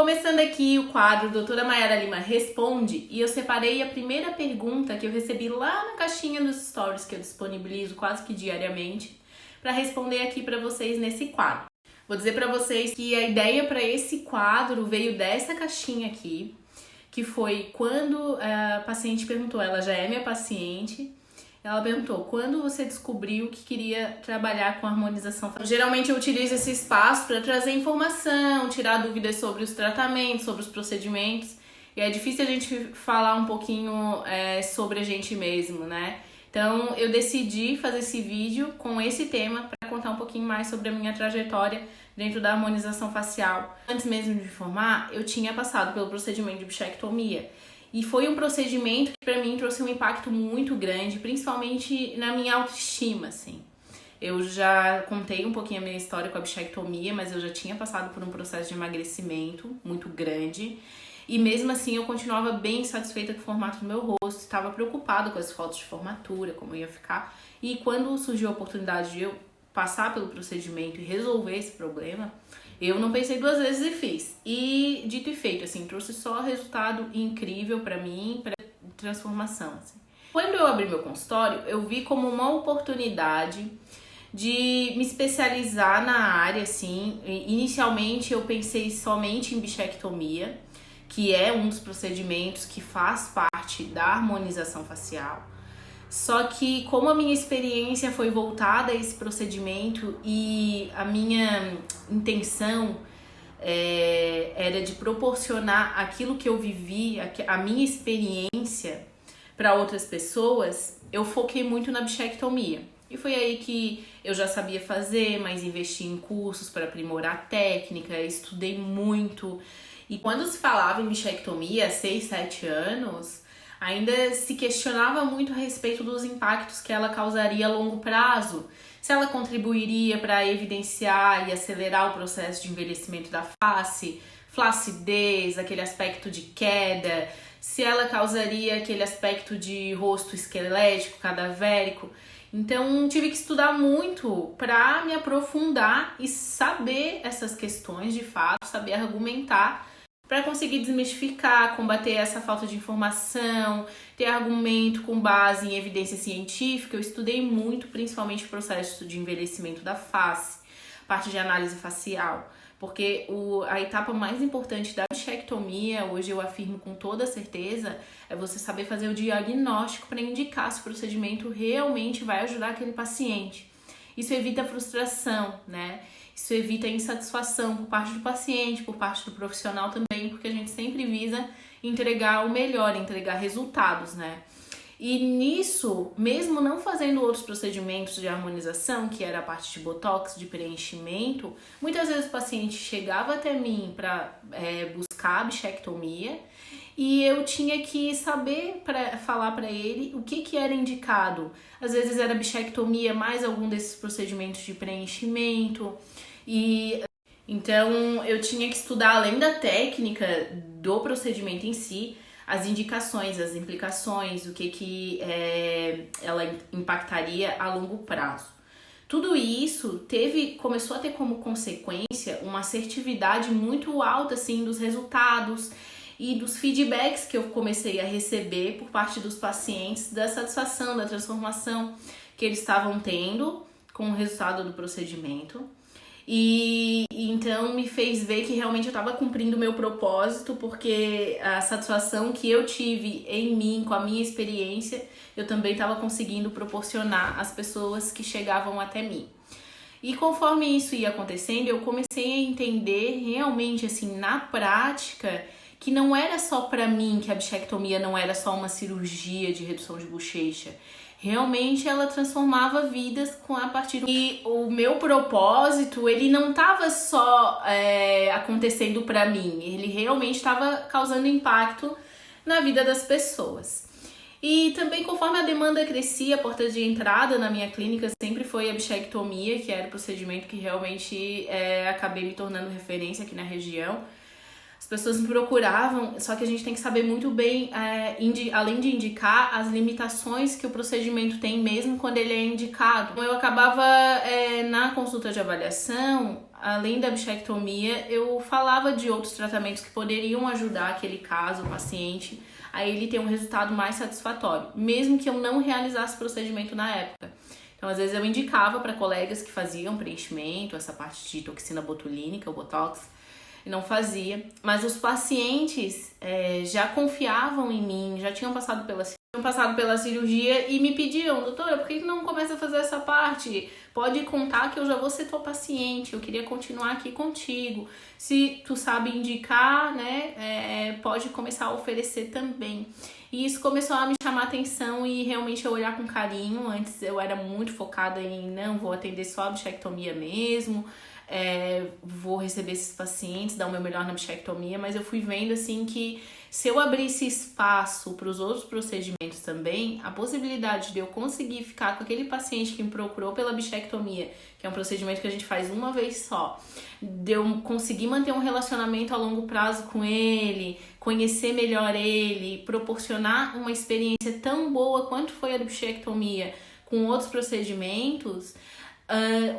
Começando aqui o quadro Doutora Mayara Lima Responde, e eu separei a primeira pergunta que eu recebi lá na caixinha dos stories que eu disponibilizo quase que diariamente para responder aqui para vocês nesse quadro. Vou dizer para vocês que a ideia para esse quadro veio dessa caixinha aqui, que foi quando a paciente perguntou, ela já é minha paciente, ela perguntou, quando você descobriu que queria trabalhar com harmonização facial? Geralmente eu utilizo esse espaço para trazer informação, tirar dúvidas sobre os tratamentos, sobre os procedimentos. E é difícil a gente falar um pouquinho sobre a gente mesmo, né? Então eu decidi fazer esse vídeo com esse tema para contar um pouquinho mais sobre a minha trajetória dentro da harmonização facial. Antes mesmo de formar, eu tinha passado pelo procedimento de bichectomia. E foi um procedimento que para mim trouxe um impacto muito grande, principalmente na minha autoestima, assim. Eu já contei um pouquinho a minha história com a bichectomia, mas eu já tinha passado por um processo de emagrecimento muito grande. E mesmo assim eu continuava bem satisfeita com o formato do meu rosto, estava preocupada com as fotos de formatura, como eu ia ficar. E quando surgiu a oportunidade de eu passar pelo procedimento e resolver esse problema, eu não pensei duas vezes e fiz. E dito e feito, assim, trouxe só resultado incrível pra mim, pra transformação, assim. Quando eu abri meu consultório, eu vi como uma oportunidade de me especializar na área, assim. Inicialmente eu pensei somente em bichectomia, que é um dos procedimentos que faz parte da harmonização facial. Só que como a minha experiência foi voltada a esse procedimento e a minha intenção era de proporcionar aquilo que eu vivi, a minha experiência para outras pessoas, eu foquei muito na bichectomia. E foi aí que eu já sabia fazer, mas investi em cursos para aprimorar a técnica, estudei muito. E quando se falava em bichectomia há 6, 7 anos, ainda se questionava muito a respeito dos impactos que ela causaria a longo prazo, se ela contribuiria para evidenciar e acelerar o processo de envelhecimento da face, flacidez, aquele aspecto de queda, se ela causaria aquele aspecto de rosto esquelético, cadavérico. Então tive que estudar muito para me aprofundar e saber essas questões de fato, saber argumentar, para conseguir desmistificar, combater essa falta de informação, ter argumento com base em evidência científica. Eu estudei muito, principalmente o processo de envelhecimento da face, parte de análise facial, porque a etapa mais importante da bichectomia, hoje eu afirmo com toda certeza, é você saber fazer o diagnóstico para indicar se o procedimento realmente vai ajudar aquele paciente. Isso evita frustração, né? Isso evita insatisfação por parte do paciente, por parte do profissional também, porque a gente sempre visa entregar o melhor, entregar resultados, né? E nisso, mesmo não fazendo outros procedimentos de harmonização, que era a parte de botox, de preenchimento, muitas vezes o paciente chegava até mim para buscar a bichectomia e eu tinha que saber falar para ele o que era indicado. Às vezes era bichectomia mais algum desses procedimentos de preenchimento. E então eu tinha que estudar, além da técnica do procedimento em si, as indicações, as implicações, o que ela impactaria a longo prazo. Tudo isso começou a ter como consequência uma assertividade muito alta assim, dos resultados e dos feedbacks que eu comecei a receber por parte dos pacientes, da satisfação, da transformação que eles estavam tendo com o resultado do procedimento. E então me fez ver que realmente eu estava cumprindo o meu propósito, porque a satisfação que eu tive em mim, com a minha experiência, eu também estava conseguindo proporcionar às pessoas que chegavam até mim. E conforme isso ia acontecendo, eu comecei a entender realmente, assim, na prática, que não era só para mim que a bichectomia não era só uma cirurgia de redução de bochecha. Realmente ela transformava vidas a partir do... E o meu propósito, ele não estava só acontecendo para mim, ele realmente estava causando impacto na vida das pessoas. E também conforme a demanda crescia, a porta de entrada na minha clínica sempre foi a bichectomia, que era o procedimento que realmente acabei me tornando referência aqui na região. As pessoas me procuravam, só que a gente tem que saber muito bem, além de indicar, as limitações que o procedimento tem mesmo quando ele é indicado. Então, eu acabava, na consulta de avaliação, além da bichectomia, eu falava de outros tratamentos que poderiam ajudar aquele caso, o paciente, a ele ter um resultado mais satisfatório, mesmo que eu não realizasse o procedimento na época. Então, às vezes eu indicava para colegas que faziam preenchimento, essa parte de toxina botulínica, o Botox, e não fazia. Mas os pacientes já confiavam em mim, já tinham passado pela cirurgia e me pediam: doutora, por que não começa a fazer essa parte? Pode contar que eu já vou ser tua paciente, eu queria continuar aqui contigo. Se tu sabe indicar, né, pode começar a oferecer também. E isso começou a me chamar a atenção e realmente eu olhar com carinho. Antes eu era muito focada em, não, vou atender só a bichectomia mesmo, vou receber esses pacientes, dar o meu melhor na bichectomia, mas eu fui vendo assim que se eu abrisse espaço para os outros procedimentos também, a possibilidade de eu conseguir ficar com aquele paciente que me procurou pela bichectomia, que é um procedimento que a gente faz uma vez só, de eu conseguir manter um relacionamento a longo prazo com ele, conhecer melhor ele, proporcionar uma experiência tão boa quanto foi a bichectomia com outros procedimentos,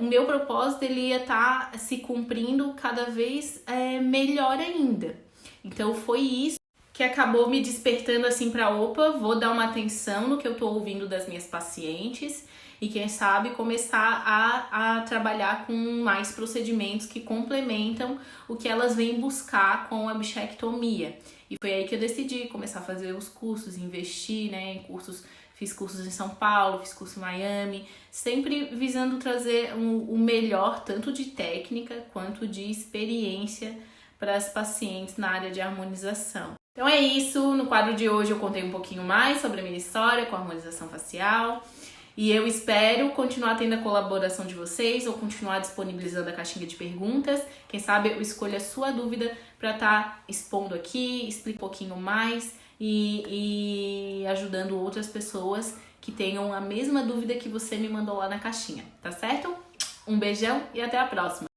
o meu propósito ele ia estar se cumprindo cada vez melhor ainda. Então foi isso que acabou me despertando assim para opa, vou dar uma atenção no que eu tô ouvindo das minhas pacientes e quem sabe começar a trabalhar com mais procedimentos que complementam o que elas vêm buscar com a bichectomia. E foi aí que eu decidi começar a fazer os cursos, investir, né, em cursos. Fiz cursos em São Paulo, fiz curso em Miami, sempre visando trazer o melhor, tanto de técnica quanto de experiência para as pacientes na área de harmonização. Então é isso, no quadro de hoje eu contei um pouquinho mais sobre a minha história com a harmonização facial e eu espero continuar tendo a colaboração de vocês ou continuar disponibilizando a caixinha de perguntas. Quem sabe eu escolho a sua dúvida para estar expondo aqui, explicar um pouquinho mais e ajudando outras pessoas que tenham a mesma dúvida que você me mandou lá na caixinha, tá certo? Um beijão e até a próxima!